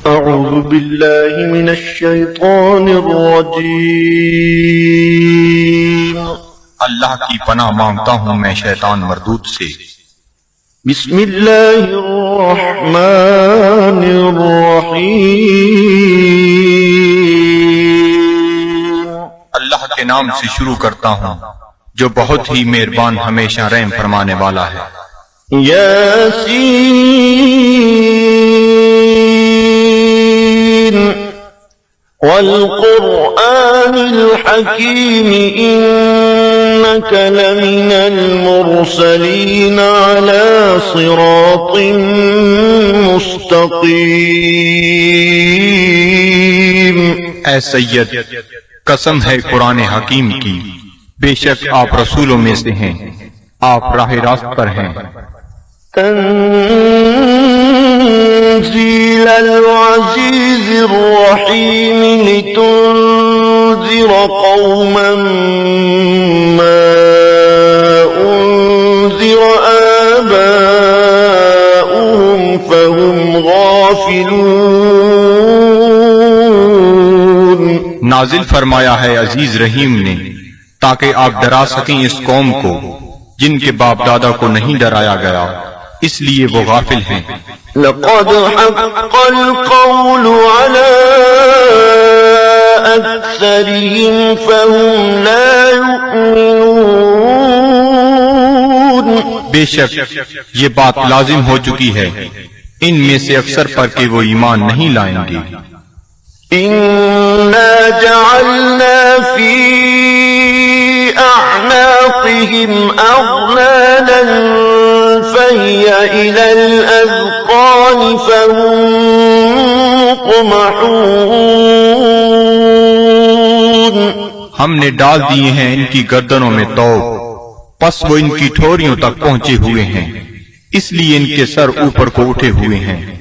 أعوذ بالله من الشيطان الرجيم اللہ کی پناہ مانگتا ہوں میں شیطان مردود سے۔ بسم الله الرحمن الرحيم اللہ کے نام سے شروع کرتا ہوں جو بہت ہی مہربان ہمیشہ رحم فرمانے والا ہے۔ ياسين والقرآن الحكيم إنك لمن المرسلين على صراط مستقيم۔ اے سید، قسم ہے قرآن حکیم کی، بے شک آپ رسولوں میں سے ہیں، آپ راہ راست پر ہیں۔ تنزيل العزيز الرحيم لتنذر قوما ما أنذر آباؤهم فهم غافلون۔ نازل فرمایا ہے عزیز رحیم نے تاکہ آپ ڈرا سکیں اس قوم کو جن کے باپ دادا کو نہیں ڈرایا گیا، اس لیے وہ غافل ہیں۔ لقد حق القول على أكثرهم فهم لا يؤمنون۔ بے شک یہ بات لازم ہو چکی ہے ان میں سے اکثر پر کہ وہ ایمان نہیں لائیں گے۔ إنا جعلنا في أعناقهم أغلالا فهي إلى الأذقان فهم مقمحون۔ ہم نے ڈال دیے ہیں ان کی گردنوں میں توق، پس وہ ان کی ٹھوریوں تک پہنچے ہوئے ہیں، اس لیے ان کے سر اوپر کو اٹھے ہوئے ہیں۔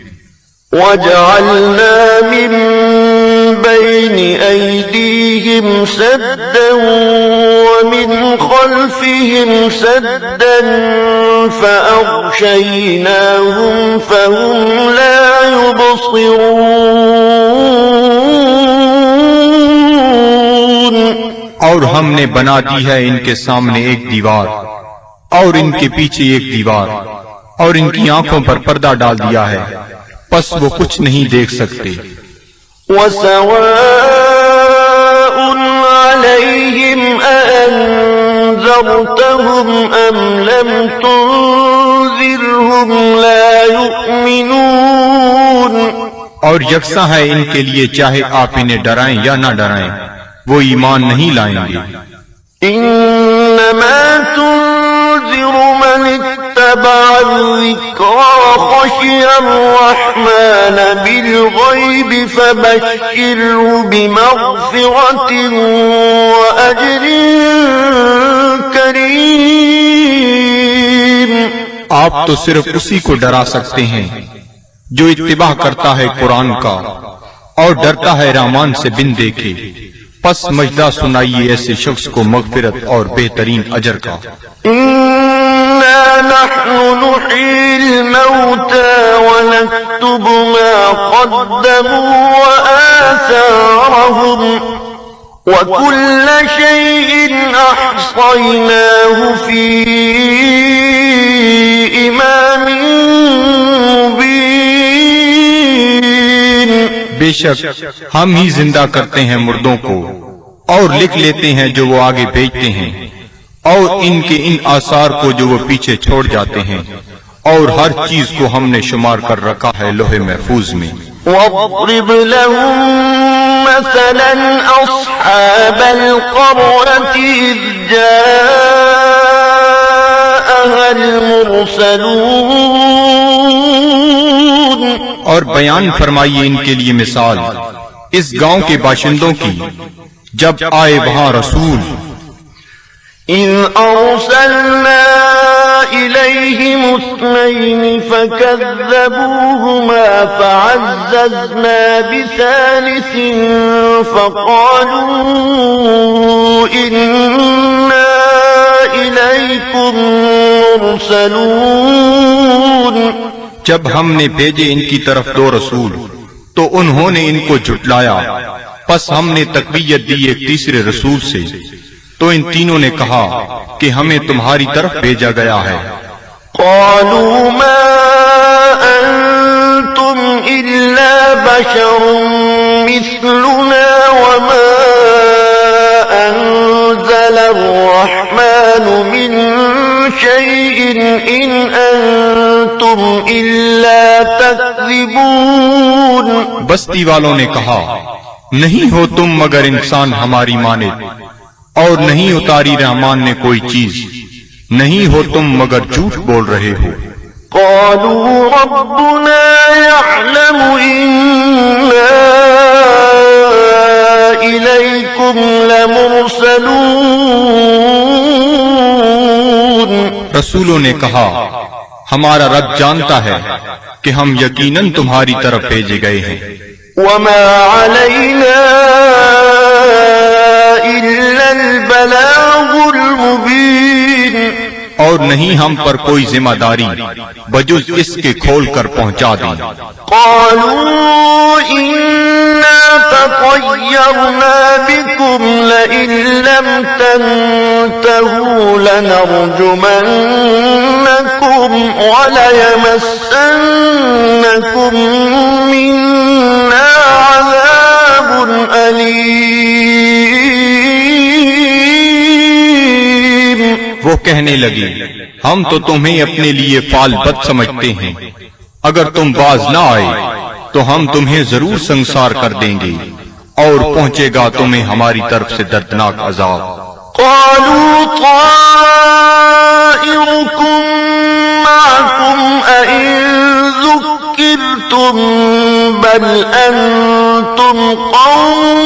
وَجَعَلْنَا مِن بَيْنِ أَيْدِيهِمْ سَدًّا وَمِنْ خَلْفِهِمْ سَدًّا فَأَغْشَيْنَاهُمْ فَهُمْ لَا يُبْصِرُونَ۔ اور ہم نے بنا دی ہے ان کے سامنے ایک دیوار اور ان کے پیچھے ایک دیوار، اور ان کی آنکھوں پر پردہ ڈال دیا ہے، پس وہ کچھ نہیں دیکھ سکتے۔ وَسَوَاءٌ عَلَيْهِمْ أَأَنذَرْتَهُمْ أَمْ لَمْ تُنذِرْهُمْ لَا يُؤْمِنُونَ۔ اور یکساں ہے ان کے لیے چاہے آپ انہیں ڈرائیں یا نہ ڈرائیں، وہ ایمان نہیں لائیں گے۔ إِنَّمَا تُنذِرُ مَنِ اتَّبَعَ الذِّكْرَ وَخَشِيَ الرَّحْمَنَ بِالْغَيْبِ فَبَشِّرْهُ بِمَغْفِرَةٍ وَأَجْرٍ كَرِيمٍ۔ آپ تو صرف اسی کو ڈرا سکتے ہیں جو اتباع کرتا ہے قرآن کا اور ڈرتا ہے رحمان سے بن دیکھے، پس مجدہ سنائیے ایسے شخص کو مغفرت اور بہترین اجر کا۔ إِنَّا نَحْنُ نُحْيِي الْمَوْتَى وَنَكْتُبُ مَا قَدَّمُوا وَآثَارَهُمْ وَكُلَّ شَيْءٍ أَحْصَيْنَاهُ فِي إِمَامٍ مُبِينٍ۔ بے شک ہم ہی زندہ کرتے ہیں مردوں کو اور لکھ لیتے ہیں جو وہ آگے بھیجتے ہیں، اور ان کے ان آثار کو جو وہ پیچھے چھوڑ جاتے ہیں، اور ہر چیز کو ہم نے شمار کر رکھا ہے لوح محفوظ میں۔ وَاضْرِبْ لَهُم مَّثَلًا أَصْحَابَ الْقَرْيَةِ إِذْ جَاءَهَا الْمُرْسَلُونَ۔ اور بیان فرمائیے ان کے لیے مثال اس گاؤں کے باشندوں کی جب آئے وہاں رسول۔ إِذْ أَرْسَلْنَا إِلَيْهِمُ اثْنَيْنِ فَكَذَّبُوهُمَا فَعَزَّزْنَا بِثَالِثٍ فَقَالُوا إِنَّا إِلَيْكُمْ مُرْسَلُونَ۔ جب ہم نے بھیجے ان کی طرف دو رسول تو انہوں نے ان کو جھٹلایا، پس ہم نے تقویت دی ایک تیسرے رسول سے، تو ان تینوں نے کہا کہ ہمیں تمہاری طرف بھیجا گیا ہے۔ قالوا ما أنتم إلا بشر مثلنا وما أنزل الرحمن من شيء إن أنتم إلا تكذبون۔ بستی والوں نے کہا نہیں ہو تم مگر انسان ہماری مانند، اور نہیں اتاری رحمان نے کوئی چیز، نہیں ہو تم مگر جھوٹ بول رہے ہو۔ قالوا ربنا يعلم إنا إليكم لمرسلون۔ رسولوں نے کہا ہمارا رب جانتا ہے کہ ہم یقیناً تمہاری طرف بھیجے گئے ہیں۔ وما علينا إلا البلاغ المبين۔ اور نہیں ہم پر کوئی ذمہ داری بجز اس کے کھول کر پہنچا دیں۔ قالوا إنا تطيرنا بكم لئن لم تنتهوا لنرجمنكم وليمسنكم منا عذاب أليم۔ وہ کہنے لگی ہم تو تمہیں اپنے لیے فال بد سمجھتے ہیں، اگر تم باز نہ آئے تو ہم تمہیں ضرور سنسار کر دیں گے، اور پہنچے گا تمہیں ہماری طرف سے دردناک عذاب۔ قالوا طائركم معكم أئن ذكرتم بل أنتم قوم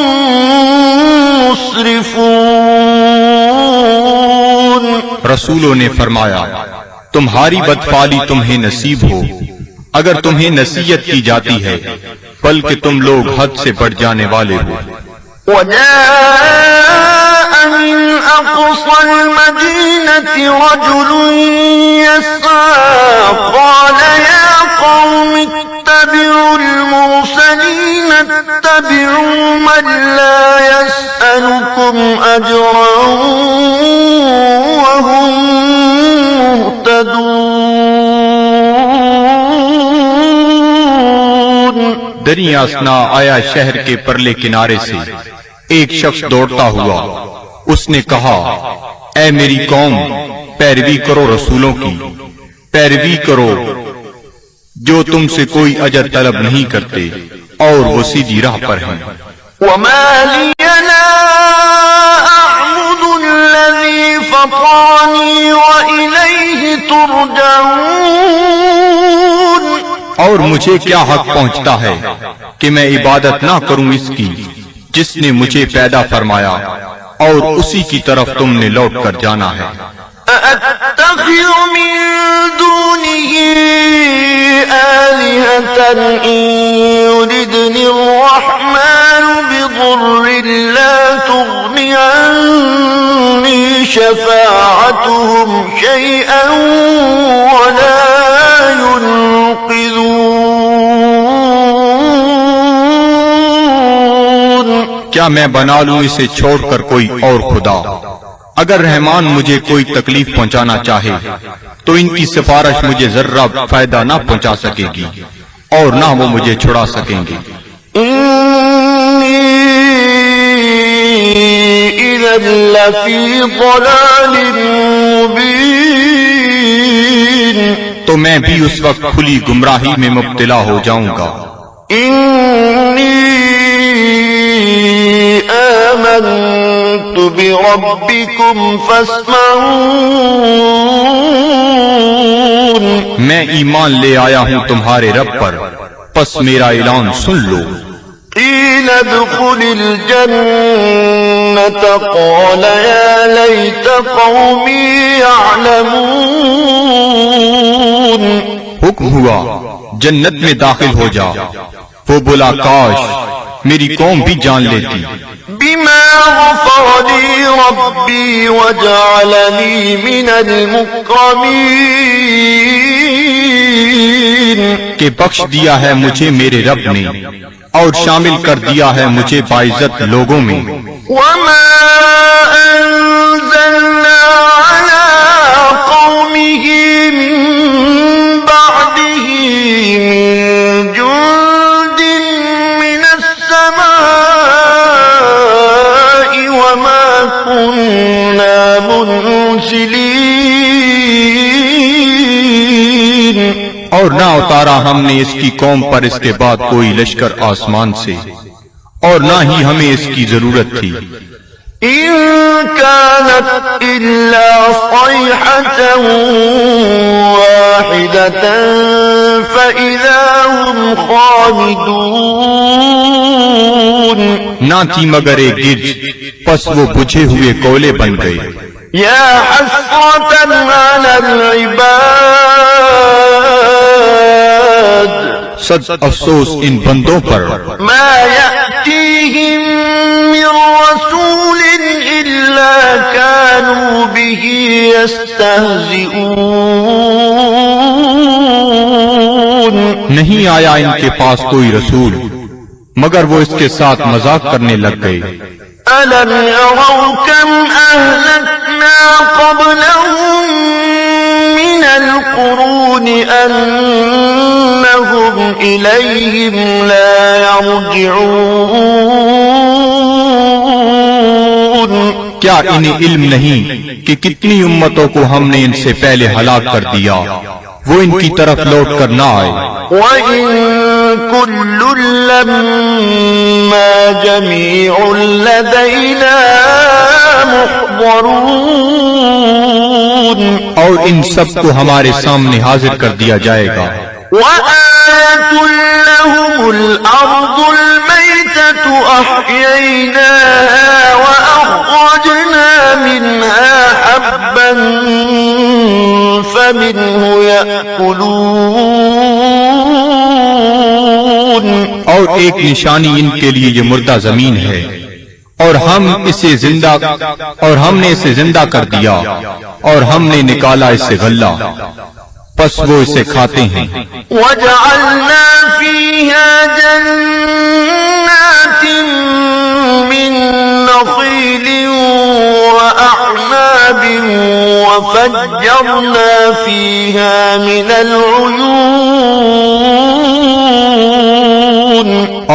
مسرفون۔ رسولوں نے فرمایا تمہاری بدفعلی تمہیں نصیب ہو اگر تمہیں نصیحت کی جاتی ہے، بلکہ تم لوگ حد سے بڑھ جانے والے ہو۔ وجاء من أقصى المدينة رجل يسعى قال يا قوم اتبعوا المرسلين اتبعوا من لا يسألكم أجرا وهم مهتدون۔ دریا اسنا آیا شہر کے پرلے کنارے سے ایک شخص دوڑتا ہوا، اس نے کہا اے میری قوم، پیروی کرو رسولوں کی، پیروی کرو جو تم سے کوئی اجر طلب نہیں کرتے اور وہ سیدھی راہ پر ہیں۔ وما لي لا أعبد الذي فطرني وإليه ترجعون۔ اور مجھے کیا حق پہنچتا ہے کہ میں عبادت نہ کروں اس کی جس نے مجھے پیدا فرمایا اور اسی کی طرف تم نے لوٹ کر جانا ہے۔ أأتخذ من دونه آلهة إن يردني الرحمن بضر لا تغني عني شفاعتهم شيئا ولا ينقذون۔ کیا میں بنا لوں اسے چھوڑ کر کوئی اور خدا؟ اگر رحمان مجھے کوئی تکلیف پہنچانا چاہے تو ان کی سفارش مجھے ذرہ فائدہ نہ پہنچا سکے گی اور نہ وہ مجھے چھڑا سکیں گے۔ إني إذا لفي ضلال مبين۔ تو میں بھی اس وقت کھلی گمراہی میں مبتلا ہو جاؤں گا۔ إني آمنت بربكم فاسمعون۔ میں ایمان لے آیا ہوں تمہارے رب پر، پس میرا اعلان سن لو۔ قيل ادخل الجنة قال يا ليت قومي يعلمون۔ حکم ہوا جنت میں داخل ہو جا، وہ بولا کاش میری قوم بھی جان لیتی۔ بما غفر لي ربي وجعلني من المكرمين۔ کہ بخش دیا ہے مجھے میرے رب نے اور شامل کر دیا ہے مجھے باعزت لوگوں میں۔ وما أنزلنا على قومه من بعده من جند من السماء وما كنا منزلين، اور نہ اتارا ہم نے اس کی قوم پر اس کے بعد کوئی لشکر آسمان سے، اور نہ ہی ہمیں اس کی ضرورت تھی۔ إن كانت إلا صيحة واحدة فإذا هم خامدون، نہ تھی مگر ایک گرج، پس وہ بجھے ہوئے کولے بن گئے۔ يا حسرة على العباد صد افسوس ان بندوں پر، ما يأتيهم من رسول إلا كانوا به يستهزئون، نہیں آیا ان کے پاس کوئی رسول مگر وہ اس کے ساتھ مذاق کرنے لگ گئے۔ ألم يروا كم أهلكنا قبلهم من القرون أنهم إليهم لا يرجعون، کیا انہیں علم نہیں کہ کتنی امتوں کو ہم نے ان سے پہلے ہلاک کر دیا، وہ ان کی طرف لوٹ کر نہ آئے۔ وَإِن كُلٌّ لَّمَّا جَمِيعٌ لَّدَيْنَا مُحْضَرُونَ، اور ان سب کو ہمارے سامنے حاضر کر دیا جائے گا۔ وَآيَةٌ لَّهُمُ الْأَرْضُ الْمَيْتَةُ أَحْيَيْنَاهَا وَأَخْرَجْنَا مِنْهَا حَبًّا فَمِنْهُ يَأْكُلُونَ، اور ایک نشانی ان کے لیے یہ مردہ زمین ہے، اور ہم نے اسے زندہ کر دیا، اور ہم نے نکالا اس سے غلہ، پس وہ اسے کھاتے ہیں۔ وَجَعَلْنَا فِيهَا جَنَّاتٍ مِّن نَّخِيلٍ وَأَعْنَابٍ وَفَجَّرْنَا فِيهَا مِنَ الْعُيُونِ،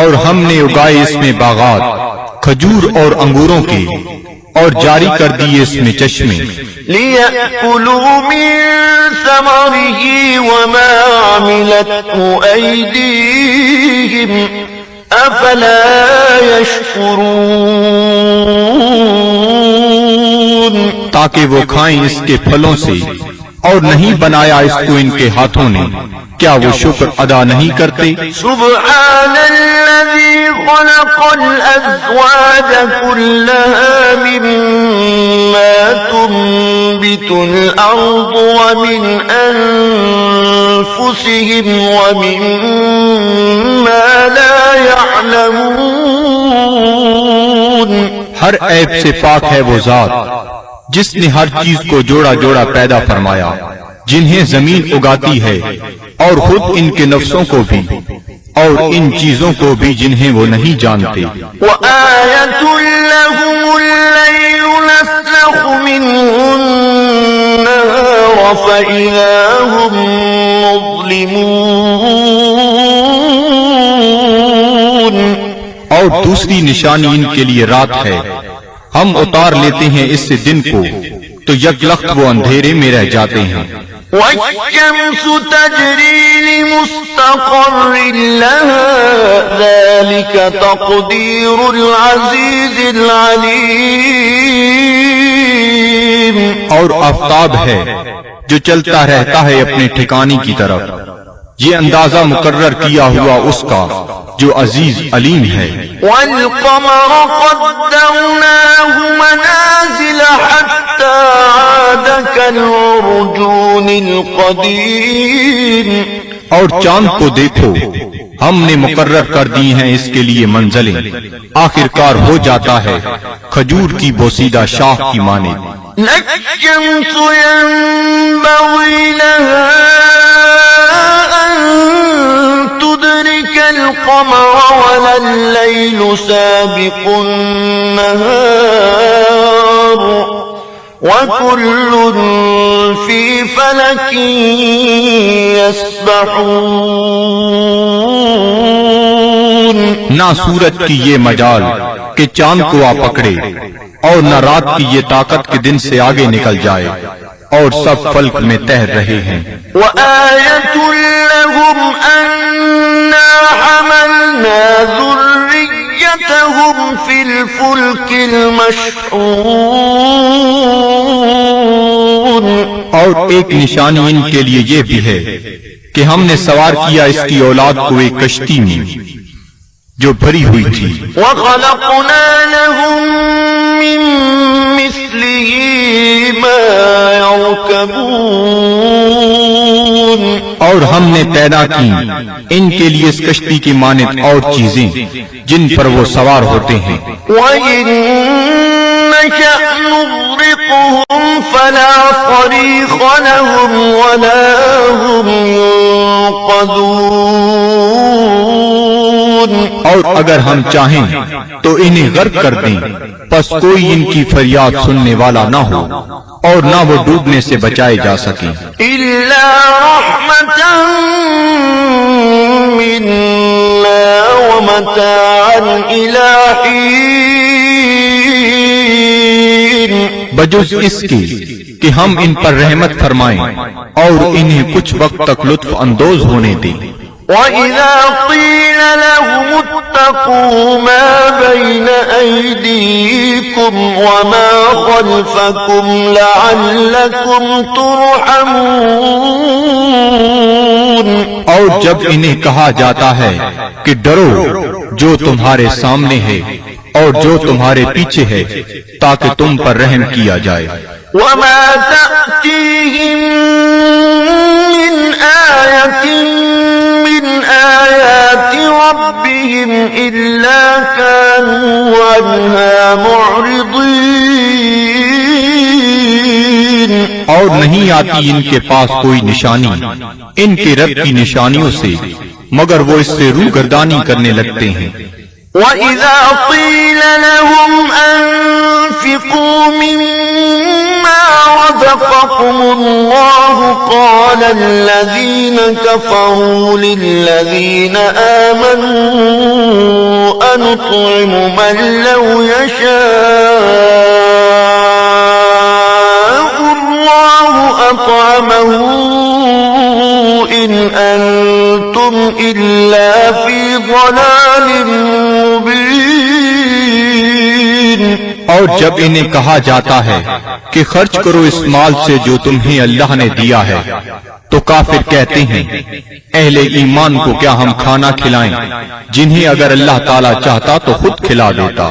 اور ہم نے اگائے اس میں باغات کھجور اور انگوروں کے، اور جاری کر دیے اس میں چشمے، لِيَأْكُلُوا مِن ثَمَرِهِ وَمَا عَمِلَتْهُ أَيْدِيهِمْ أَفَلَا يَشْكُرُونَ، تاکہ وہ کھائیں اس کے پھلوں سے، اور نہیں بنایا اس کو ان کے ہاتھوں نے، کیا وہ شکر ادا نہیں کرتے؟ سبحان الذي خلق الأزواج كلها مما تنبت الأرض ومن أنفسهم ومما لا يعلمون، ہر عیب سے پاک ہے وہ ذات جس نے ہر چیز کو جوڑا جوڑا پیدا فرمایا، جنہیں زمین اگاتی ہے، اور خود ان کے نفسوں کو بھی، اور ان چیزوں کو بھی جنہیں وہ نہیں جانتے۔ وَآيَةٌ لَّهُمُ اللَّيْلُ نَسْلَخُ مِنْهُ النَّهَارَ فَإِذَا هُم مُّظْلِمُونَ، اور دوسری نشانی ان کے لیے رات ہے، ہم اتار لیتے ہیں اس سے دن کو، تو یک لخت وہ اندھیرے میں رہ جاتے ہیں۔ وَالشَّمْسُ تَجْرِي لِمُسْتَقَرٍّ لَّهَا ذَلِكَ تَقْدِيرُ الْعَزِيزِ الْعَلِيمِ، اور آفتاب ہے جو چلتا رہتا ہے اپنے ٹھکانے کی طرف، یہ اندازہ مقرر کیا ہوا اس کا جو عزیز علیم ہے۔ وَالْقَمَرَ قَدَّرْنَاهُ مَنَازِلَ حَتَّى عَادَ كَالْعُرْجُونِ الْقَدِيمِ، اور چاند کو دیکھو، ہم نے مقرر کر دی ہیں اس کے لیے منزلیں، آخر کار ہو جاتا ہے کھجور کی بوسیدہ شاخ کی مانند۔ لَلشَّمْسُ يَنبَغِي لَهَا أَن تدرك القمر ولا الليل سابق النهار وكل في فلك يسبحون. نہ سورج کی یہ مجال کہ چاند کو آ پکڑے، اور نہ رات کی یہ طاقت کہ دن سے آگے نکل جائے، اور سب فلک میں تیر رہے ہیں. وآية لهم أنا حملنا ذريتهم في الفلك المشحون. اور ایک نشانی ان کے لیے یہ بھی ہے کہ ہم نے سوار کیا اس کی اولاد کو ایک کشتی میں جو بھری ہوئی تھی. وخلقنا لهم من مثله ما يركبون. اور ہم نے پیدا کی ان کے لیے اس کشتی کی مانند اور چیزیں جن پر وہ سوار ہوتے ہیں. وَإِن نَّشَأْ نُغْرِقْهُمْ فَلَا صَرِيخَ لَهُمْ وَلَا هُمْ يُنقَذُونَ. اور اگر ہم چاہیں تو انہیں غرق کر دیں، پس کوئی ان کی فریاد سننے والا نہ ہو اور نہ وہ ڈوبنے سے بچائے جا سکیں. إِلَّا رَحْمَةً مِّنَّا وَمَتَاعًا إِلَىٰ حِينٍ. بجز اس کے کہ ہم ان پر رحمت فرمائیں اور انہیں کچھ وقت تک لطف اندوز ہونے دیں. وَإِذَا قِيلَ لَهُمُ اتَّقُوا مَا بَيْنَ أَيْدِيكُمْ وَمَا خَلْفَكُمْ لَعَلَّكُمْ تُرْحَمُونَ. اور جب انہیں کہا جاتا ہے کہ ڈرو جو تمہارے سامنے ہے اور جو تمہارے پیچھے ہے تاکہ تم پر رحم کیا جائے. وَمَا تَأْتِيهِم مِّنْ آيَةٍ مِّنْ آيَاتِ رَبِّهِمْ إِلَّا كَانُوا عَنْهَا مُعْرِضِينَ. اور نہیں آتی ان کے پاس کوئی نشانی ان کے رب کی نشانیوں سے مگر وہ اس سے روگردانی کرنے لگتے ہیں. وَإِذَا قِيلَ لَهُمْ أَنفِقُوا مِمَّا رَزَقَكُمُ اللَّهُ قَالَ الَّذِينَ كَفَرُوا لِلَّذِينَ آمَنُوا أَنُطْعِمُ مَن لَّوْ يَشَاءُ اللَّهُ أَطْعَمَهُ إِنْ أَنتُمْ إِلَّا فِي ضَلَالٍ مُبِينٍ. اور جب انہیں کہا جاتا ہے کہ خرچ کرو اس مال سے جو تمہیں اللہ نے دیا ہے تو کافر کہتے ہیں اہل ایمان کو کیا ہم کھانا کھلائیں جنہیں اگر اللہ تعالیٰ چاہتا تو خود کھلا دیتا.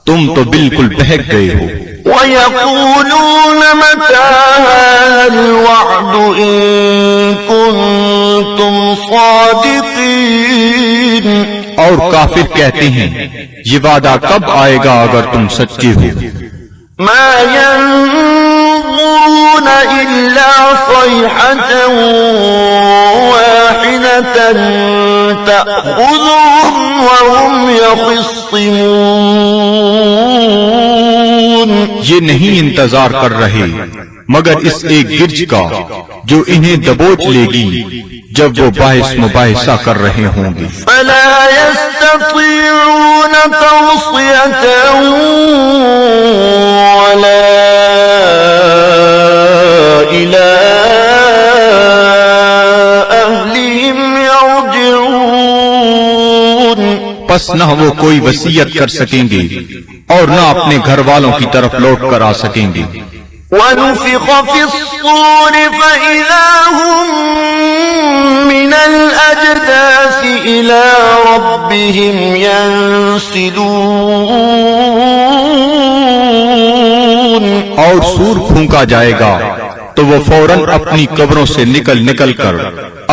تم تو بالکل بہک گئے ہو. وَيَقُولُونَ مَتَىٰ هَٰذَا الْوَعْدُ إِن كُنتُمْ صَادِقِينَ. اور کافر کہتے ہیں یہ وعدہ کب آئے گا اگر تم سچے ہو. مَا يَنظُرُونَ إِلَّا صَيْحَةً وَاحِدَةً تَأْخُذُهُمْ وَهُمْ يَخِصِّمُونَ. یہ نہیں انتظار کر رہے مگر اس ایک گرج کا جو انہیں دبوچ لے گی جب وہ باعث مباحثہ کر رہے ہوں گے. فَلَا يَسْتَطِيعُونَ تَوْصِيَةً وَلَا إِلَىٰ أَهْلِهِمْ يَرْجِعُونَ. پس نہ وہ کوئی وصیت کر سکیں گے اور نہ اپنے گھر والوں کی طرف لوٹ کر آ سکیں گے. وَنُفِخَ فِي الصُّورِ فَإِذَا هُم مِّنَ الْأَجْدَاثِ إِلَىٰ رَبِّهِمْ يَنسِلُونَ. اور سور پھونکا جائے گا تو وہ فوراً اپنی قبروں سے نکل کر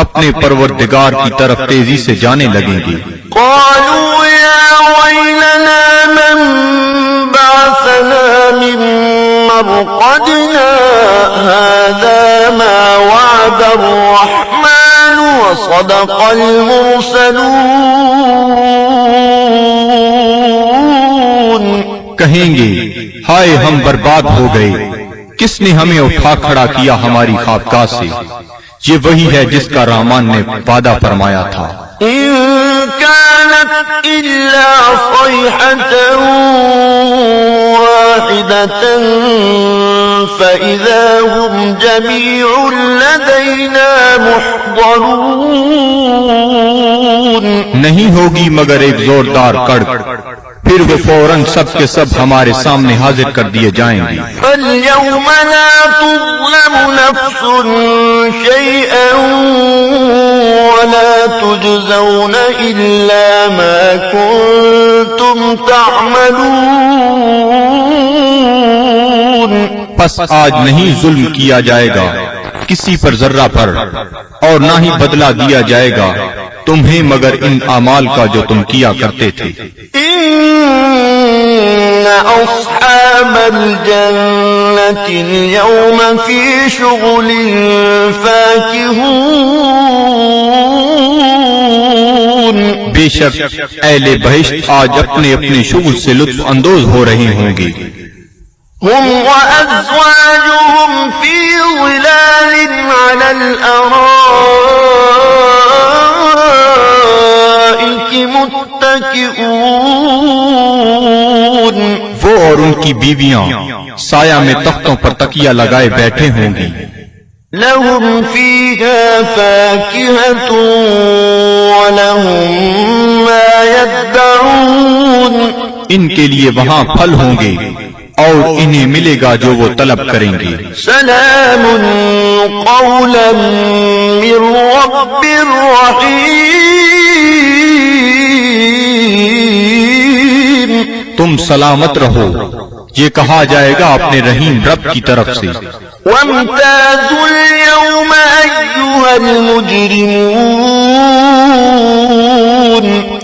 اپنے پروردگار کی طرف تیزی سے جانے لگیں گے. قَالُوا يَا وَيْلَنَا مَن بَعَثَنَا مِن مَّرْقَدِنَا هَٰذَا مَا وَعَدَ الرَّحْمَٰنُ وصدق المرسلون. کہیں گے ہائے ہم برباد ہو گئے، کس نے ہمیں اٹھا کھڑا کیا ہماری خوابگاہ سے؟ یہ وہی ہے جس کا رحمان نے وعدہ فرمایا تھا. إن كانت إلا صيحة واحدة فإذا هم جميع لدينا محضرون. نہیں ہوگی مگر ایک زوردار کڑک، پھر وہ فوراً سب کے سب ہمارے سامنے حاضر کر دیے جائیں گے. فاليوم لا تظلم نفس شيئا ولا تجزون إلا ما كنتم تعملون. پس آج نہیں ظلم کیا جائے گا کسی پر ذرہ پر، اور نہ ہی بدلہ دیا جائے گا تمہیں مگر ان اعمال کا جو تم کیا کرتے تھے. إن أصحاب الجنة اليوم في شغل فاكهون. بے شک اہل بہشت آج اپنے اپنے شغل سے لطف اندوز ہو رہے ہوں گے. هم وأزواجهم في ظلال على الأرائك متكئون. وہ اور ان کی بیویاں سایہ میں تختوں پر تکیہ لگائے بیٹھے ہوں گی. لهم فيها فاكهة ولهم ما يدعون. ان کے لیے وہاں پھل ہوں گے اور انہیں ملے گا جو وہ طلب کریں گے. سلام قولا من رب رحیم. تم سلامت رہو، یہ کہا جائے گا اپنے رحیم رب کی طرف سے. وامتازوا اليوم أيها المجرمون.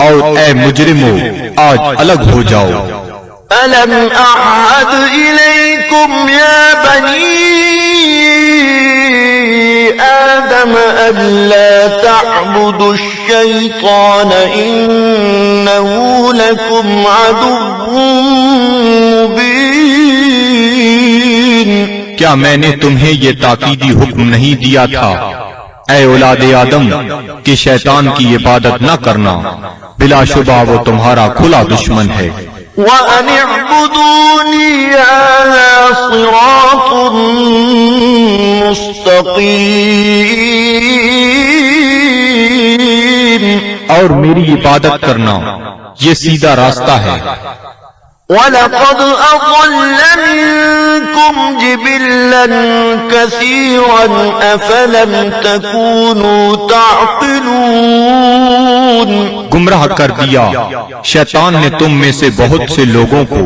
اور اے مجرمو آج الگ ہو جاؤ. ألم أعهد إليكم يا بني آدم ألا تعبدوا الشيطان إنه لكم عدو مبين. کیا میں نے تمہیں یہ تاکیدی حکم نہیں دیا تھا اے اولاد آدم کہ شیطان کی عبادت نہ کرنا، بلا شبہ وہ تمہارا کھلا دشمن ہے. وَأَنِ اعْبُدُونِي هَذَا صِرَاطٌ مُسْتَقِيمٌ. اور میری عبادت کرنا یہ سیدھا راستہ ہے. وَلَقَدْ أَضَلَّ مِنكُمْ جِبِلًّا كَثِيرًا أَفَلَمْ تَكُونُوا تَعْقِلُونَ. گمراہ کر دیا شیطان نے تم میں سے بہت سے لوگوں کو،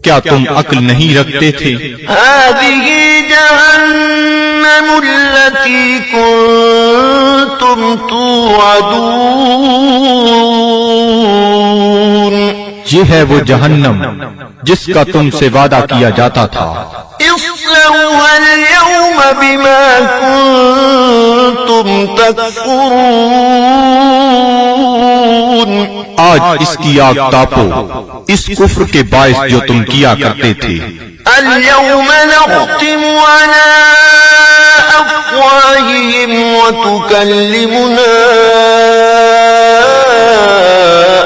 کیا تم عقل نہیں رکھتے تھے؟ هَذِهِ جَهَنَّمُ الَّتِي كُنتُمْ تُوعَدُونَ. یہ ہے وہ جہنم جس کا تم سے وعدہ کیا جاتا تھا. اصلوها اليوم بما كنتم تكفرون. آج اس کی آگ تاپو اس کفر کے باعث جو تم کیا کرتے تھے. اليوم نختم على أفواههم وتكلمنا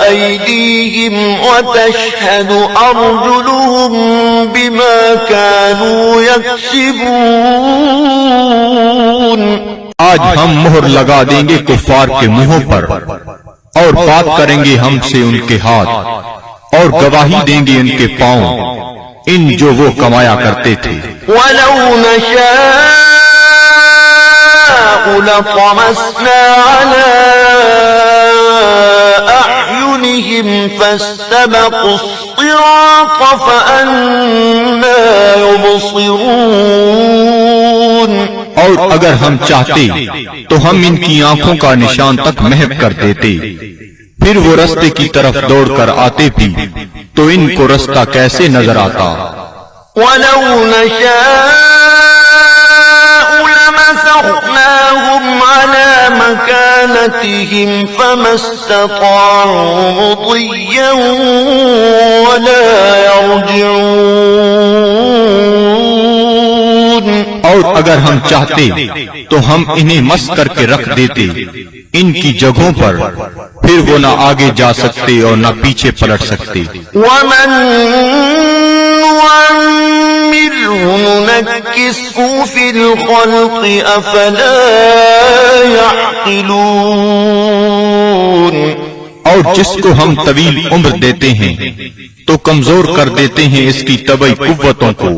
أيديهم وتشهد أرجلهم بما كانوا يكسبون. آج ہم مہر لگا دیں گے کفار کے منہوں پر، اور بات کریں گے ہم سے ان کے ہاتھ، اور گواہی دیں گے ان کے پاؤں ان جو وہ کمایا کرتے تھے. وَلَوْ نَشَاءُ لَطَمَسْنَا عَلَىٰ أَعْيُنِهِمْ فَاسْتَبَقُوا الصِّرَاطَ فَأَنَّىٰ يُبْصِرُونَ. اور اگر ہم چاہتے تو ہم ان کی آنکھوں کا نشان تک محو کر دیتے، پھر وہ رستے کی طرف دوڑ کر آتے بھی تو ان کو رستہ کیسے نظر آتا. وَلَوْ نَشَاءُ لَمَسَخْنَاهُمْ عَلَىٰ مكانتهم فما استطاعوا مضيا ولا يرجعون. اور اگر ہم چاہتے تو ہم انہیں مس کر کے رکھ دیتے ان کی جگہوں پر، پھر وہ نہ آگے جا سکتے اور نہ پیچھے پلٹ سکتے. ومن نعمره ننكسه في الخلق أفلا يعقلون. اور جس کو ہم طویل عمر دیتے ہیں تو کمزور کر دیتے ہیں اس کی طبعی قوتوں کو،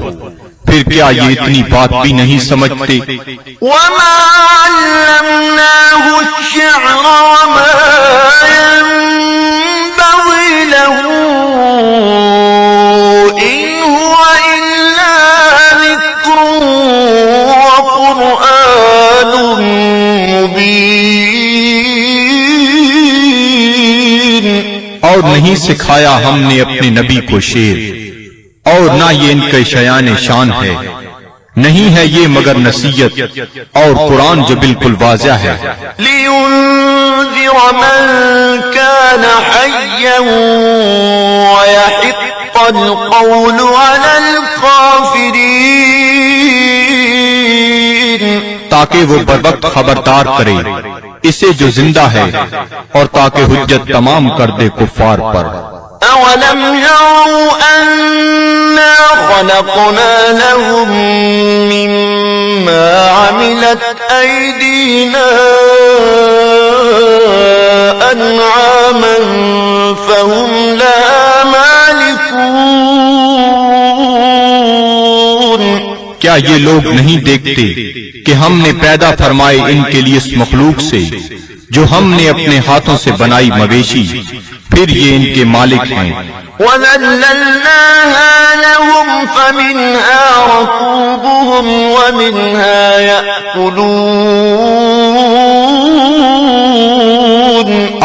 پھر کیا یہ اتنی بات بھی نہیں سمجھتے؟ وما علمناه الشعر وما ينبغي له إن هو إلا ذكر وقرآن مبين. اور نہیں سکھایا ہم نے اپنے نبی کو شعر، اور نہ یہ ان کے شایان شان ہے، نہیں ہے یہ مگر نصیحت اور قرآن جو بالکل واضح ہے. لِيُنذِرَ مَن كَانَ حَيًّا وَيَحِقَّ الْقَوْلُ عَلَى الْكَافِرِينَ. تاکہ وہ بروقت خبردار کرے اسے جو زندہ ہے، اور تاکہ حجت تمام کر دے کفار پر. أَوَلَمْ يَرَوْا أَنَّا خَلَقْنَا لَهُم مِّمَّا عَمِلَتْ أَيْدِينَا أَنْعَامًا فَهُمْ لَهَا مَالِكُونَ. کیا یہ لوگ نہیں دیکھتے کہ ہم نے پیدا فرمائے ان کے لیے اس مخلوق سے جو ہم نے اپنے ہاتھوں سے بنائی مویشی، پھر یہ ان کے مالک ہیں. وَذَلَّلْنَاهَا لَهُمْ فَمِنْهَا رَكُوبُهُمْ وَمِنْهَا يَأْكُلُونَ.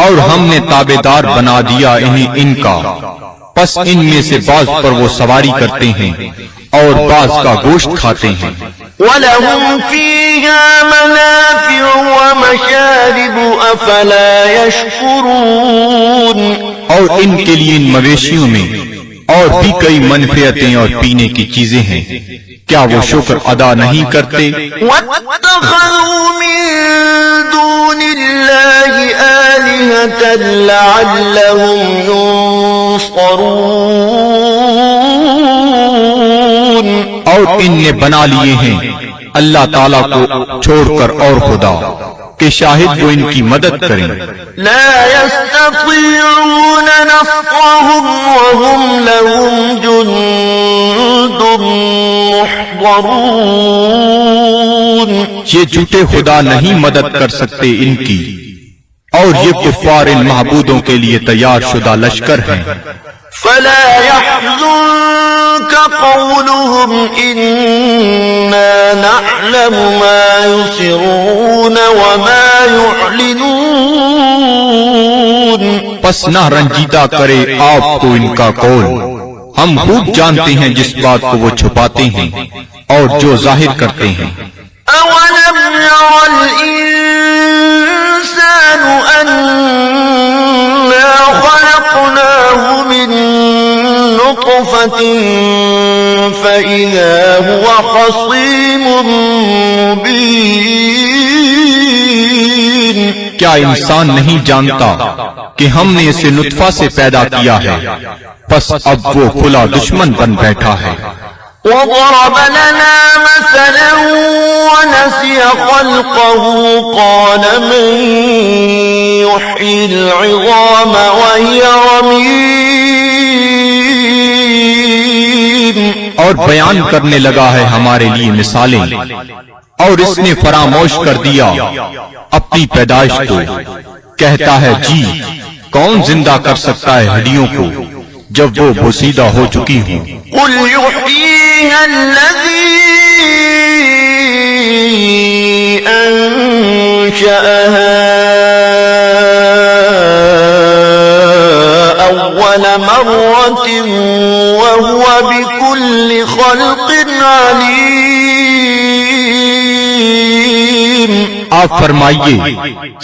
اور ہم نے تابعدار بنا دیا انہیں ان کا، پس ان میں سے بعض پر وہ سواری کرتے ہیں اور بعض کا گوشت کھاتے ہیں. وَلَهُمْ فِيهَا مَنَافِعُ وَمَشَارِبُ أَفَلَا يَشْكُرُونَ. اور ان کے لیے ان مویشیوں میں اور بھی کئی منفعتیں اور پینے کی چیزیں ہیں، کیا وہ شکر ادا نہیں کرتے؟ وَاتَّخَذُوا مِن دُونِ اللَّهِ آلِهَةً لَعَلَّهُمْ يُنصَرُونَ. اور ان نے بنا لیے ہیں اللہ تعالیٰ کو چھوڑ کر اور خدا کہ شاہد وہ ان کی مدد کریں. لا يستطيعون نصرهم وهم لهم جند محضرون. یہ جھوٹے خدا نہیں مدد کر سکتے ان کی، اور یہ کفار ان معبودوں کے لیے تیار شدہ لشکر ہیں. فلا يحزنك قولهم إنا نعلم ما يسرون وما يعلنون. پس نہ رنجیدہ کرے آپ کو ان کا قول، ہم خوب جانتے ہیں جس بات کو وہ چھپاتے ہیں اور جو ظاہر کرتے ہیں. أولم ير الإنسان أنا خلقناه من نطفة فإذا هو خصيم مبين. کیا انسان نہیں جانتا کہ ہم نے اسے نطفہ سے پیدا کیا ہے، پس اب وہ کھلا دشمن بن بیٹھا ہے. وضرب لنا مثلا ونسي خلقه قال من يحيي العظام وهي رميم. اور بیان کرنے لگا ہے ہمارے لیے مثالیں، اور اس نے فراموش کر دیا اپنی پیدائش کو. کہتا ہے جی کون زندہ کر سکتا ہے ہڈیوں کو جب وہ بوسیدہ ہو چکی ہوں. قل يحييها الذي أنشأها أول مرة وهو بكل خلق عليم. آپ فرمائیے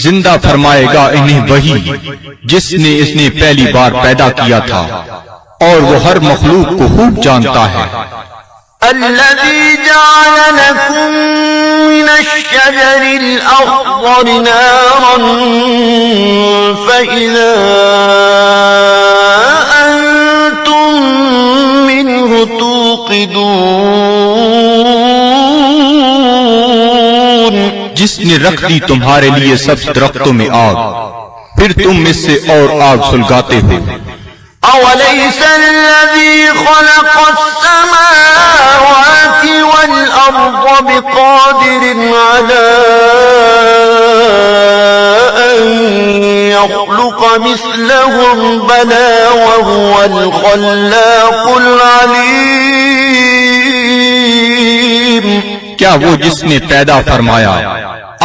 زندہ فرمائے گا انہیں وہی جس نے اس نے پہلی بار پیدا کیا تھا، اور وہ ہر مخلوق کو خوب جانتا ہے۔ الذي جعل لكم من الشجر الأخضر نارا فإذا أنتم منه توقدون، جس نے رکھ دی تمہارے لیے سب درختوں میں آگ، پھر تم اس سے اور آگ سلگاتے ہو۔ أوليس الذي خلق السماوات والأرض بقادر على أن يخلق مثلهم بلى وهو الخلاق العليم؟ کیا وہ جس نے پیدا فرمایا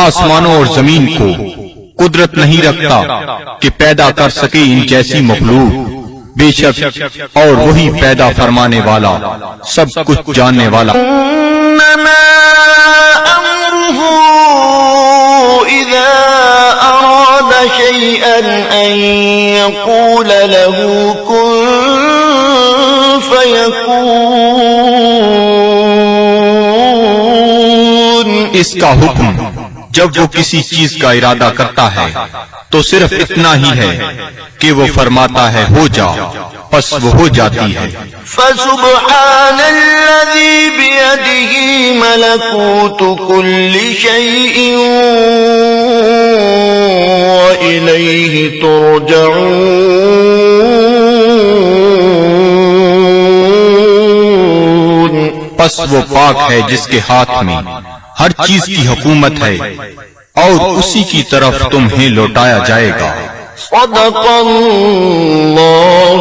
آسمانوں اور زمین کو قدرت نہیں رکھتا کہ پیدا کر سکے ان جیسی مخلوق؟ بے شک اور وہی پیدا فرمانے والا سب کچھ جاننے والا۔ انما امره اذا اراد شيئا ان يقول له كن فيكون، اس کا حکم جب وہ کسی چیز کا ارادہ کرتا ہے تو صرف اتنا ہی ہے کہ وہ فرماتا ہے ہو جا، پس وہ ہو جاتی ہے۔ فسبحان الذي بيده ملكوت كل شيء وإليه ترجعون، پس وہ پاک ہے جس کے ہاتھ میں ہر چیز کی حکومت ہے اور اسی کی طرف تمہیں لوٹایا جائے گا۔ صدق اللہ